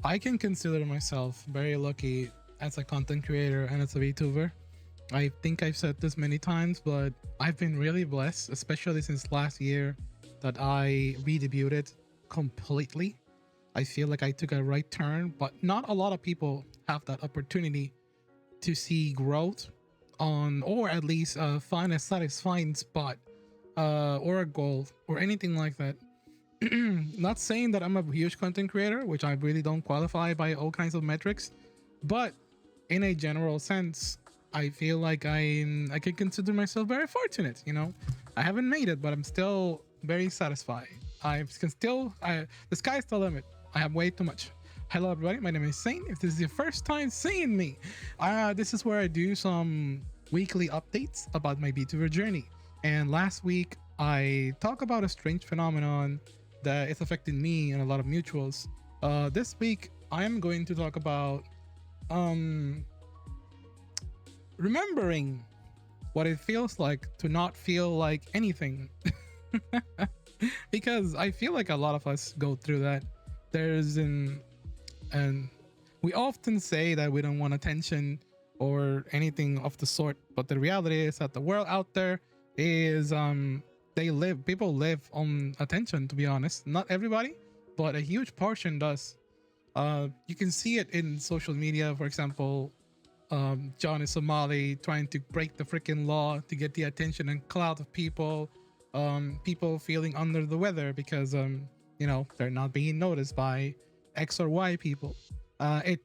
I can consider myself very lucky as a content creator and as a VTuber. I think I've said this many times, but I've been really blessed, especially since last year that I redebuted completely. I feel like I took a right turn, but not a lot of people have that opportunity to see growth on, or at least find a satisfying spot or a goal or anything like that. Not saying that I'm a huge content creator, which I really don't qualify by all kinds of metrics, but in a general sense, I feel like I can consider myself very fortunate. You know, I haven't made it, but I'm still very satisfied. I can still, the sky's the limit. I have way too much. Hello, everybody. My name is Saint. If this is your first time seeing me, this is where I do some weekly updates about my VTuber journey. And last week, I talk about a strange phenomenon that is affecting me and a lot of mutuals. This week, I am going to talk about um, remembering what it feels like to not feel like anything. Because I feel like a lot of us go through that. There's an and we often say that we don't want attention or anything of the sort, but the reality is that the world out there is people live on attention, to be honest. Not everybody, but a huge portion does. You can see it in social media, for example. John is Somali trying to break the freaking law to get the attention and clout of people. People feeling under the weather because they're not being noticed by X or Y people.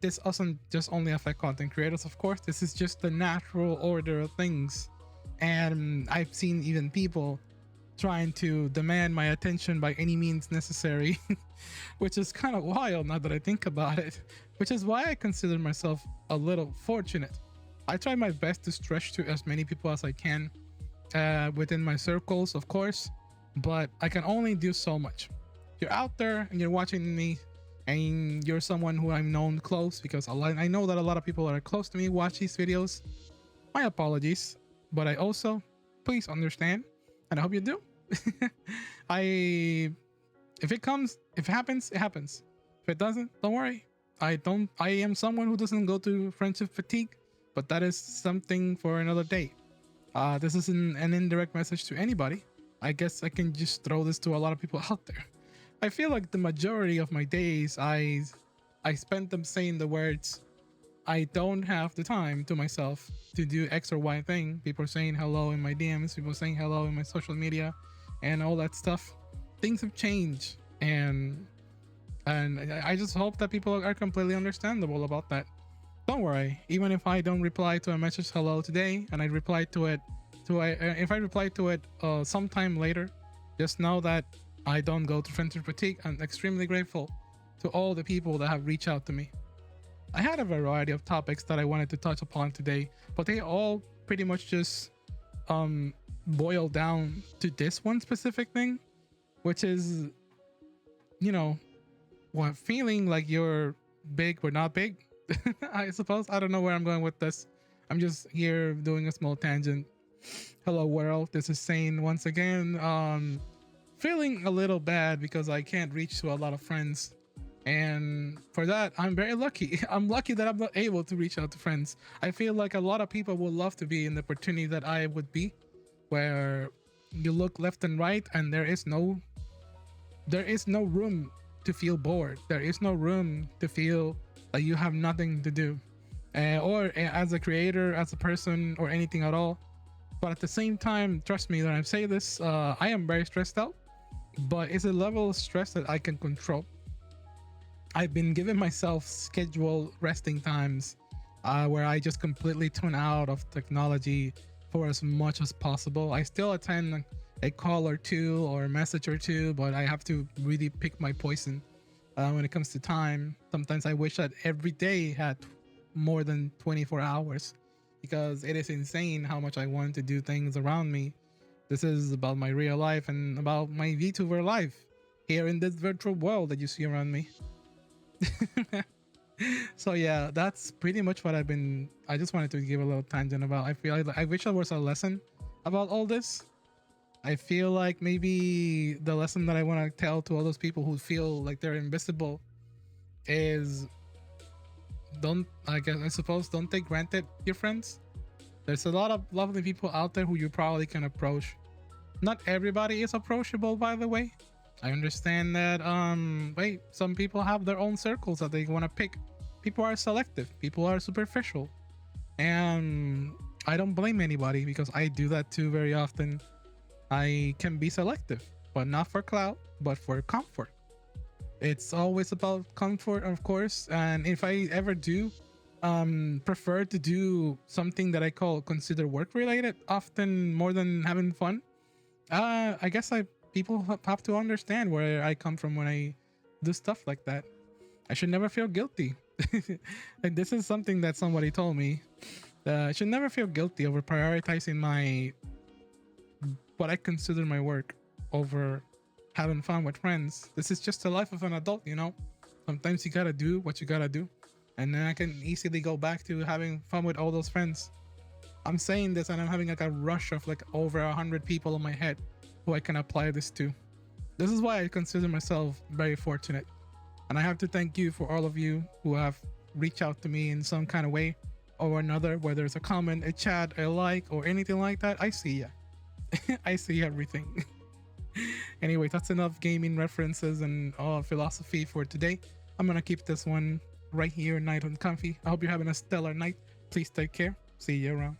This doesn't just only affect content creators, of course. This is just the natural order of things, and I've seen even people trying to demand my attention by any means necessary, which is kind of wild now that I think about it, which is why I consider myself a little fortunate. I try my best to stretch to as many people as I can within my circles, of course, but I can only do so much. You're out there and you're watching me, and you're someone who I'm known close because I know that a lot of people that are close to me watch these videos. My apologies, but I also, please understand, and I hope you do. I if it happens, it happens. If it doesn't, don't worry. I am someone who doesn't go through friendship fatigue, but that is something for another day. This is an indirect message to anybody. I guess I can just throw this to a lot of people out there. I feel like the majority of my days I spend them saying the words, I don't have the time to myself to do X or Y thing. People are saying hello in my DMs, people are saying hello in my social media and all that stuff. Things have changed, and I just hope that people are completely understandable about that. Don't worry, even if I don't reply to a message hello today and I reply to it if I reply to it sometime later, just know that I don't go to friendship fatigue. I'm extremely grateful to all the people that have reached out to me. I had a variety of topics that I wanted to touch upon today, but they all pretty much just boil down to this one specific thing, which is, what, feeling like you're big but not big. I suppose. I don't know where I'm going with this. I'm just here doing a small tangent. Hello world, this is Sane once again. Feeling a little bad because I can't reach to a lot of friends, and for that I'm very lucky. I'm lucky that I'm not able to reach out to friends. I feel like a lot of people would love to be in the opportunity that I would be, where you look left and right and there is no room to feel bored. There is no room to feel like you have nothing to do, or as a creator, as a person, or anything at all. But at the same time, trust me when I say this, I am very stressed out, but it's a level of stress that I can control. I've been giving myself scheduled resting times where I just completely tune out of technology for as much as possible. I still attend a call or two or a message or two, but I have to really pick my poison when it comes to time. Sometimes I wish that every day had more than 24 hours, because it is insane how much I want to do things around me. This is about my real life and about my VTuber life here in this virtual world that you see around me. So yeah, that's pretty much what I just wanted to give a little tangent about. I feel like I wish there was a lesson about all this. I feel like maybe the lesson that I want to tell to all those people who feel like they're invisible is don't, I guess, I suppose, don't take granted your friends. There's a lot of lovely people out there who you probably can approach. Not everybody is approachable, by the way. I understand that wait, some people have their own circles that they want to pick. People are selective, people are superficial. And I don't blame anybody because I do that too very often. I can be selective, but not for clout, but for comfort. It's always about comfort, of course. And if I ever do prefer to do something that I call consider work related, often more than having fun, I guess I people have to understand where I come from when I do stuff like that. I should never feel guilty. Like, this is something that somebody told me. I should never feel guilty over prioritizing my what I consider my work over having fun with friends. This is just the life of an adult, you know. Sometimes you gotta do what you gotta do, and then I can easily go back to having fun with all those friends. I'm saying this and I'm having like a rush of like over 100 people in my head who I can apply this to. This is why I consider myself very fortunate. And I have to thank you for all of you who have reached out to me in some kind of way or another, whether it's a comment, a chat, a like, or anything like that. I see ya. I see everything. Anyway, that's enough gaming references and philosophy for today. I'm gonna keep this one right here, night on comfy. I hope you're having a stellar night. Please take care. See you around.